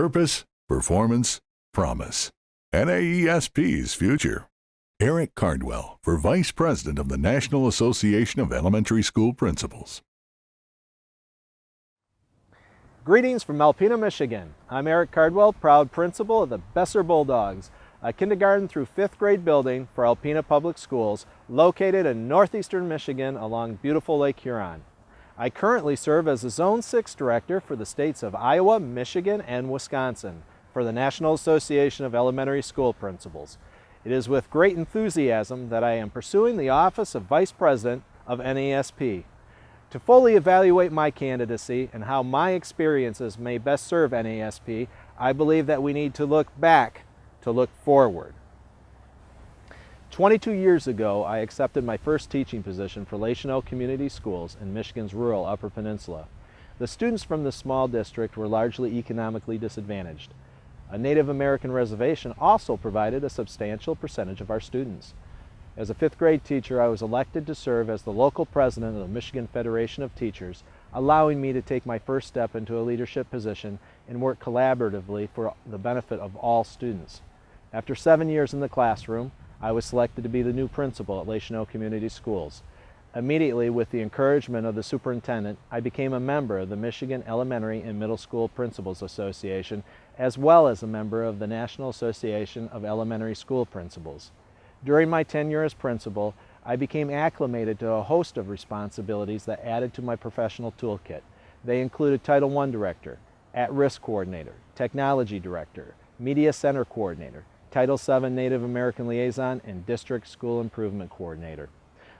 Purpose, performance, promise. NAESP's future. Eric Cardwell for Vice President of the National Association of Elementary School Principals. Greetings from Alpena, Michigan. I'm Eric Cardwell, proud principal of the Besser Bulldogs, a kindergarten through 5th grade building for Alpena Public Schools located in Northeastern Michigan along beautiful Lake Huron. I currently serve as the Zone 6 Director for the states of Iowa, Michigan, and Wisconsin for the National Association of Elementary School Principals. It is with great enthusiasm that I am pursuing the office of Vice President of NAESP. To fully evaluate my candidacy and how my experiences may best serve NAESP, I believe that we need to look back to look forward. 22 years ago, I accepted my first teaching position for Alpena Community Schools in Michigan's rural Upper Peninsula. The students from this small district were largely economically disadvantaged. A Native American reservation also provided a substantial percentage of our students. As a 5th grade teacher, I was elected to serve as the local president of the Michigan Federation of Teachers, allowing me to take my first step into a leadership position and work collaboratively for the benefit of all students. After 7 years in the classroom, I was selected to be the new principal at Alpena Community Schools. Immediately, with the encouragement of the superintendent, I became a member of the Michigan Elementary and Middle School Principals Association, as well as a member of the National Association of Elementary School Principals. During my tenure as principal, I became acclimated to a host of responsibilities that added to my professional toolkit. They included Title I Director, At-Risk Coordinator, Technology Director, Media Center Coordinator, Title VII Native American Liaison, and District School Improvement Coordinator.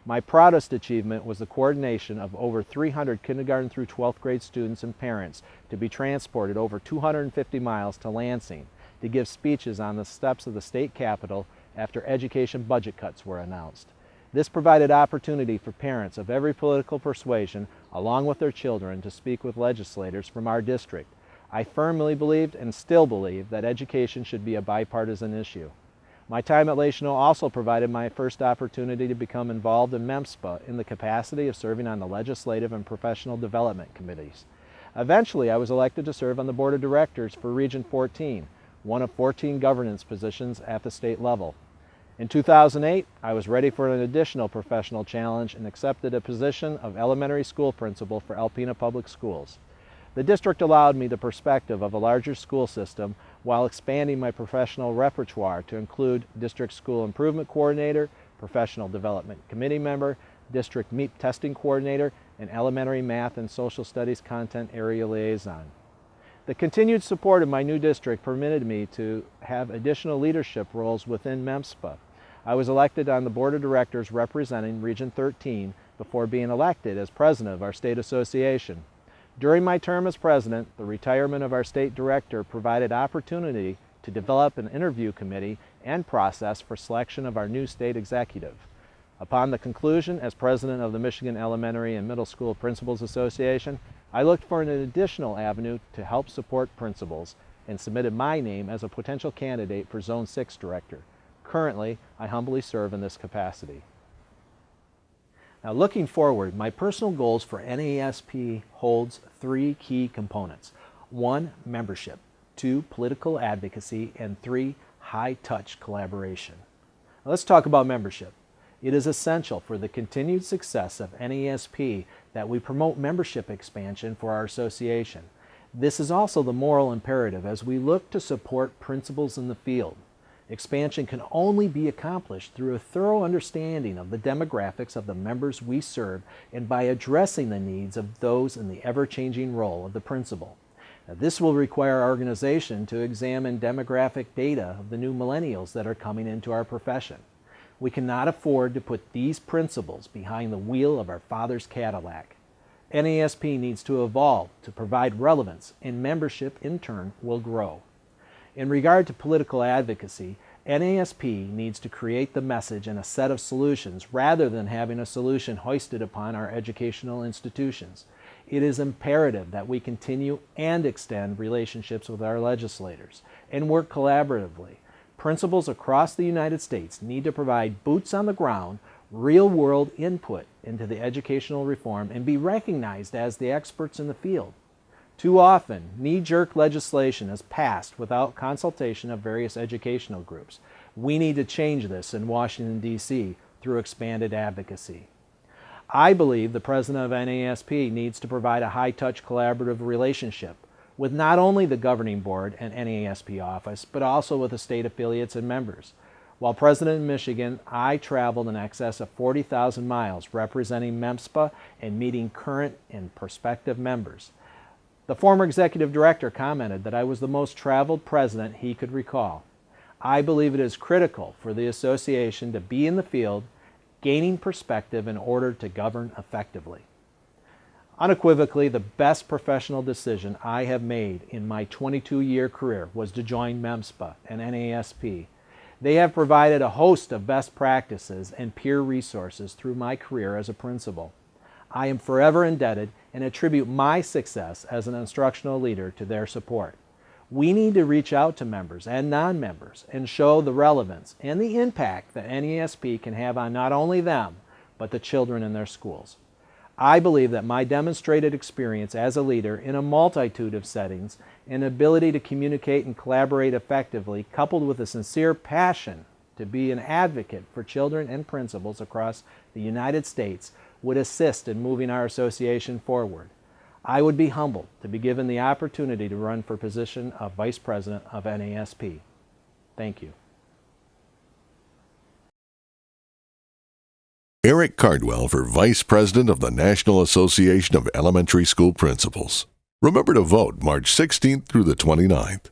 My proudest achievement was the coordination of over 300 kindergarten through 12th grade students and parents to be transported over 250 miles to Lansing to give speeches on the steps of the state capitol after education budget cuts were announced. This provided opportunity for parents of every political persuasion, along with their children, to speak with legislators from our district. I firmly believed and still believe that education should be a bipartisan issue. My time at Alpena also provided my first opportunity to become involved in MEMSPA in the capacity of serving on the legislative and professional development committees. Eventually, I was elected to serve on the board of directors for Region 14, one of 14 governance positions at the state level. In 2008, I was ready for an additional professional challenge and accepted a position of elementary school principal for Alpena Public Schools. The district allowed me the perspective of a larger school system while expanding my professional repertoire to include District School Improvement Coordinator, Professional Development Committee Member, District MEP Testing Coordinator, and Elementary Math and Social Studies Content Area Liaison. The continued support of my new district permitted me to have additional leadership roles within MEMSPA. I was elected on the board of directors representing Region 13 before being elected as president of our state association. During my term as president, the retirement of our state director provided opportunity to develop an interview committee and process for selection of our new state executive. Upon the conclusion as president of the Michigan Elementary and Middle School Principals Association, I looked for an additional avenue to help support principals and submitted my name as a potential candidate for Zone 6 Director. Currently, I humbly serve in this capacity. Now, looking forward, my personal goals for NAESP holds 3 key components. 1, membership. 2, political advocacy. And 3, high-touch collaboration. Now, let's talk about membership. It is essential for the continued success of NAESP that we promote membership expansion for our association. This is also the moral imperative as we look to support principals in the field. Expansion can only be accomplished through a thorough understanding of the demographics of the members we serve and by addressing the needs of those in the ever-changing role of the principal. Now, this will require our organization to examine demographic data of the new millennials that are coming into our profession. We cannot afford to put these principals behind the wheel of our father's Cadillac. NAESP needs to evolve to provide relevance, and membership in turn will grow. In regard to political advocacy, NAESP needs to create the message and a set of solutions rather than having a solution hoisted upon our educational institutions. It is imperative that we continue and extend relationships with our legislators and work collaboratively. Principals across the United States need to provide boots on the ground, real-world input into the educational reform and be recognized as the experts in the field. Too often, knee-jerk legislation is passed without consultation of various educational groups. We need to change this in Washington, D.C. through expanded advocacy. I believe the president of NAESP needs to provide a high-touch collaborative relationship with not only the governing board and NAESP office, but also with the state affiliates and members. While president of Michigan, I traveled in excess of 40,000 miles representing MEMSPA and meeting current and prospective members. The former executive director commented that I was the most traveled president he could recall. I believe it is critical for the association to be in the field, gaining perspective in order to govern effectively. Unequivocally, the best professional decision I have made in my 22-year career was to join MEMSPA and NAESP. They have provided a host of best practices and peer resources through my career as a principal. I am forever indebted and attribute my success as an instructional leader to their support. We need to reach out to members and non-members and show the relevance and the impact that NAESP can have on not only them, but the children in their schools. I believe that my demonstrated experience as a leader in a multitude of settings and ability to communicate and collaborate effectively, coupled with a sincere passion to be an advocate for children and principals across the United States, would assist in moving our association forward. I would be humbled to be given the opportunity to run for position of Vice President of NAESP. Thank you. Eric Cardwell for Vice President of the National Association of Elementary School Principals. Remember to vote March 16th through the 29th.